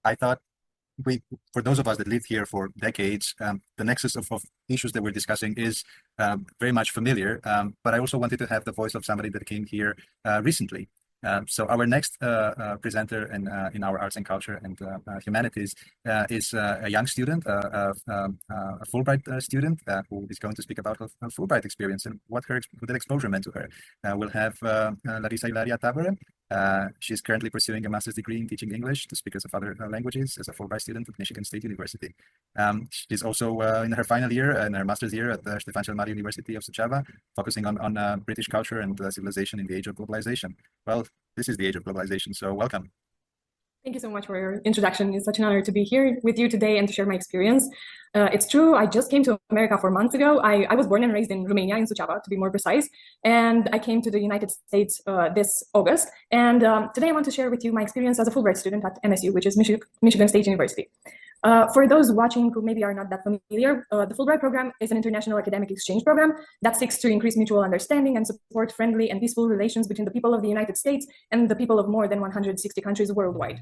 I thought for those of us that lived here for decades, the nexus of issues that we're discussing is very much familiar. But I also wanted to have the voice of somebody that came here recently. So our next presenter in our arts and culture and humanities is a young student, a Fulbright student who is going to speak about her Fulbright experience and what that exposure meant to her. We'll have Larisa-Ilaria Tabara. She's currently pursuing a master's degree in teaching English to speakers of other languages as a Fulbright student at Michigan State University. She's also in her final year, in her master's year at the Ștefan Mare University of Suceava, focusing on British culture and civilization in the age of globalization. Well, this is the age of globalization, so welcome. Thank you so much for your introduction. It's such an honor to be here with you today and to share my experience. It's true, I just came to America 4 months ago. I was born and raised in Romania, in Suceava, to be more precise. And I came to the United States this August. And today I want to share with you my experience as a Fulbright student at MSU, which is Michigan State University. For those watching who maybe are not that familiar, the Fulbright program is an international academic exchange program that seeks to increase mutual understanding and support friendly and peaceful relations between the people of the United States and the people of more than 160 countries worldwide.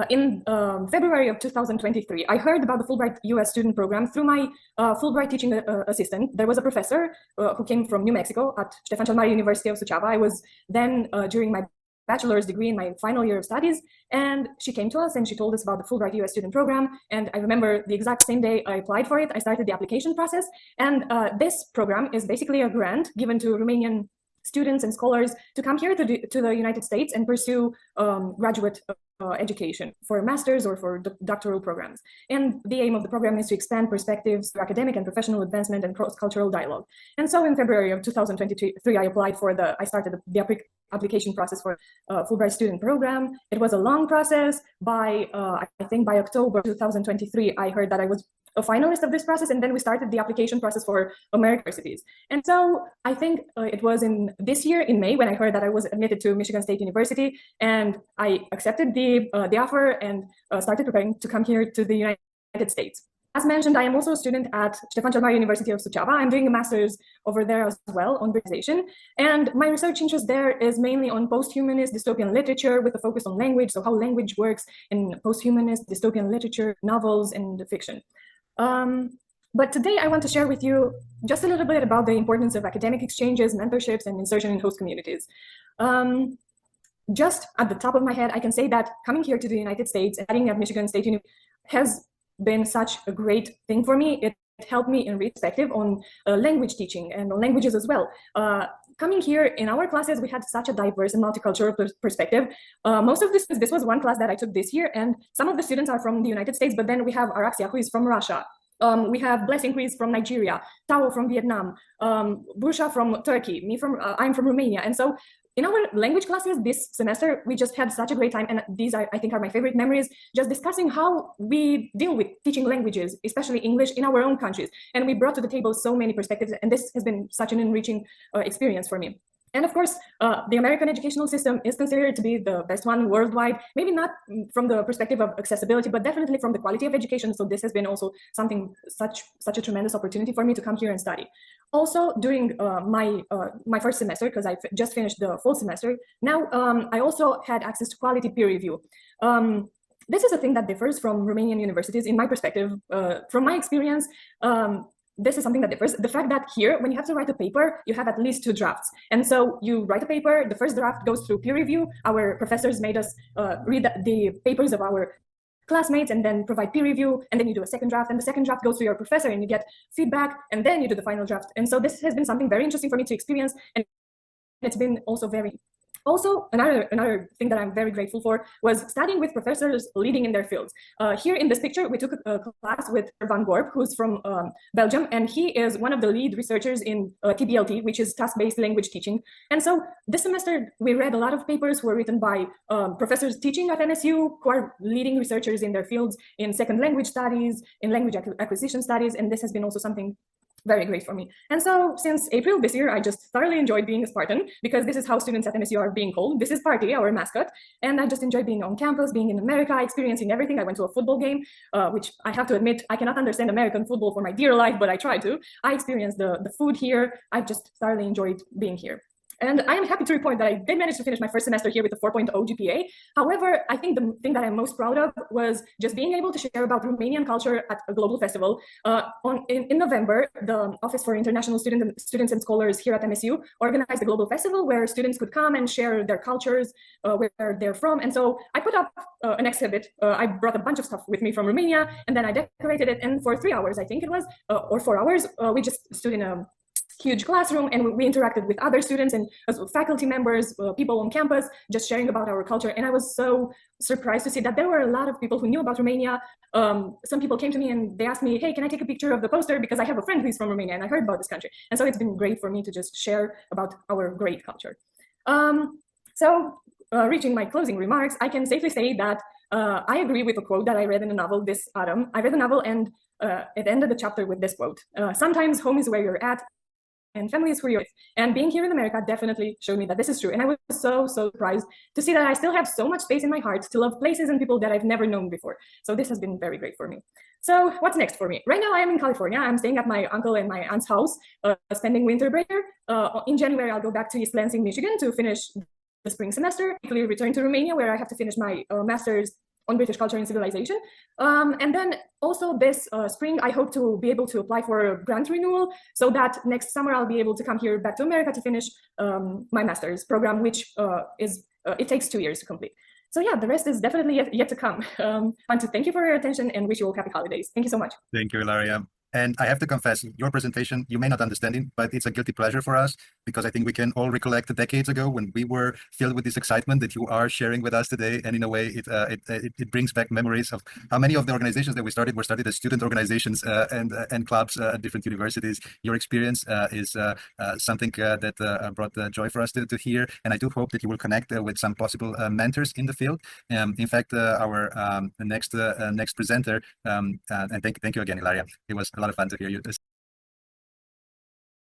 In February of 2023, I heard about the Fulbright US student program through my Fulbright teaching assistant. There was a professor who came from New Mexico at Ștefan Mare University of Suceava. I was then during my bachelor's degree in my final year of studies, and she came to us and she told us about the Fulbright US student program. And I remember the exact same day I applied for it, I started the application process. And this program is basically a grant given to Romanian students and scholars to come here to the United States and pursue graduate education for master's or for doctoral programs. And the aim of the program is to expand perspectives through academic and professional advancement and cross-cultural dialogue. And so in February of 2023, I started the application process for Fulbright student program. It was a long process. By I think by October 2023, I heard that I was a finalist of this process, and then we started the application process for American universities. And so I think it was in this year in May when I heard that I was admitted to Michigan State University, and I accepted the offer and started preparing to come here to the United States. As mentioned, I am also a student at Ștefan Mare University of Suceava. I'm doing a master's over there as well on Britishization. And my research interest there is mainly on post-humanist dystopian literature with a focus on language, so how language works in post-humanist dystopian literature, novels, and fiction. But today I want to share with you just a little bit about the importance of academic exchanges, mentorships, and insertion in host communities. Just at the top of my head, I can say that coming here to the United States and studying at Michigan State University has been such a great thing for me. It helped me in perspective on language teaching and on languages as well. Coming here in our classes, we had such a diverse and multicultural perspective. Most of this was one class that I took this year, and some of the students are from the United States, but then we have Araxia, who is from Russia. We have Blessing, who is from Nigeria, Tao from Vietnam, Busha from Turkey, I'm from Romania. And so in our language classes this semester, we just had such a great time, and these I think are my favorite memories, just discussing how we deal with teaching languages, especially English, in our own countries. And we brought to the table so many perspectives, and this has been such an enriching experience for me. And of course, the American educational system is considered to be the best one worldwide, maybe not from the perspective of accessibility, but definitely from the quality of education. So this has been also something, such a tremendous opportunity for me to come here and study. Also, during my first semester, because I just finished the full semester, now I also had access to quality peer review. This is a thing that differs from Romanian universities, in my perspective. From my experience, this is something that differs. The fact that here, when you have to write a paper, you have at least 2 drafts. And so you write a paper, the first draft goes through peer review. Our professors made us read the papers of our classmates and then provide peer review, and then you do a second draft, and the second draft goes to your professor and you get feedback, and then you do the final draft. And so this has been something very interesting for me to experience, and it's been also another thing that I'm very grateful for was studying with professors leading in their fields. Here in this picture, we took a class with Van Gorp, who's from Belgium, and he is one of the lead researchers in TBLT, which is task-based language teaching. And so this semester, we read a lot of papers who were written by professors teaching at MSU, who are leading researchers in their fields in second language studies, in language acquisition studies, and this has been also something very great for me. And so since April this year, I just thoroughly enjoyed being a Spartan, because this is how students at MSU are being called. This is Party, our mascot. And I just enjoyed being on campus, being in America, experiencing everything. I went to a football game, which I have to admit, I cannot understand American football for my dear life, but I try to. I experienced the food here. I've just thoroughly enjoyed being here. And I am happy to report that I did manage to finish my first semester here with a 4.0 GPA. However, I think the thing that I'm most proud of was just being able to share about Romanian culture at a global festival. In November, the Office for International Students and Scholars here at MSU organized a global festival where students could come and share their cultures, where they're from. And so I put up an exhibit. I brought a bunch of stuff with me from Romania, and then I decorated it. And for 3 hours, I think it was, or 4 hours, we just stood in a huge classroom and we interacted with other students and as faculty members, people on campus, just sharing about our culture. And I was so surprised to see that there were a lot of people who knew about Romania. Some people came to me and they asked me, hey, can I take a picture of the poster? Because I have a friend who's from Romania and I heard about this country. And so it's been great for me to just share about our great culture. Reaching my closing remarks, I can safely say that I agree with a quote that I read in a novel this autumn. I read the novel and it ended the chapter with this quote. Sometimes home is where you're at and family is who you're with. And being here in America definitely showed me that this is true. And I was so surprised to see that I still have so much space in my heart to love places and people that I've never known before. So this has been very great for me. So what's next for me? Right now I am in California. I'm staying at my uncle and my aunt's house, spending winter break here. In January, I'll go back to East Lansing, Michigan to finish the spring semester, quickly return to Romania where I have to finish my master's on British culture and civilization. And then also this spring, I hope to be able to apply for a grant renewal so that next summer I'll be able to come here back to America to finish my master's program, which it takes 2 years to complete. So yeah, the rest is definitely yet to come. I want to thank you for your attention and wish you all happy holidays. Thank you so much. Thank you, Ilaria. And I have to confess, your presentation, you may not understand it, but it's a guilty pleasure for us because I think we can all recollect decades ago when we were filled with this excitement that you are sharing with us today. And in a way, it brings back memories of how many of the organizations that we started were started as student organizations and clubs at different universities. Your experience is something that brought joy for us to hear. And I do hope that you will connect with some possible mentors in the field. In fact, our next presenter, and thank you again, Ilaria. It was a lot of fun to hear you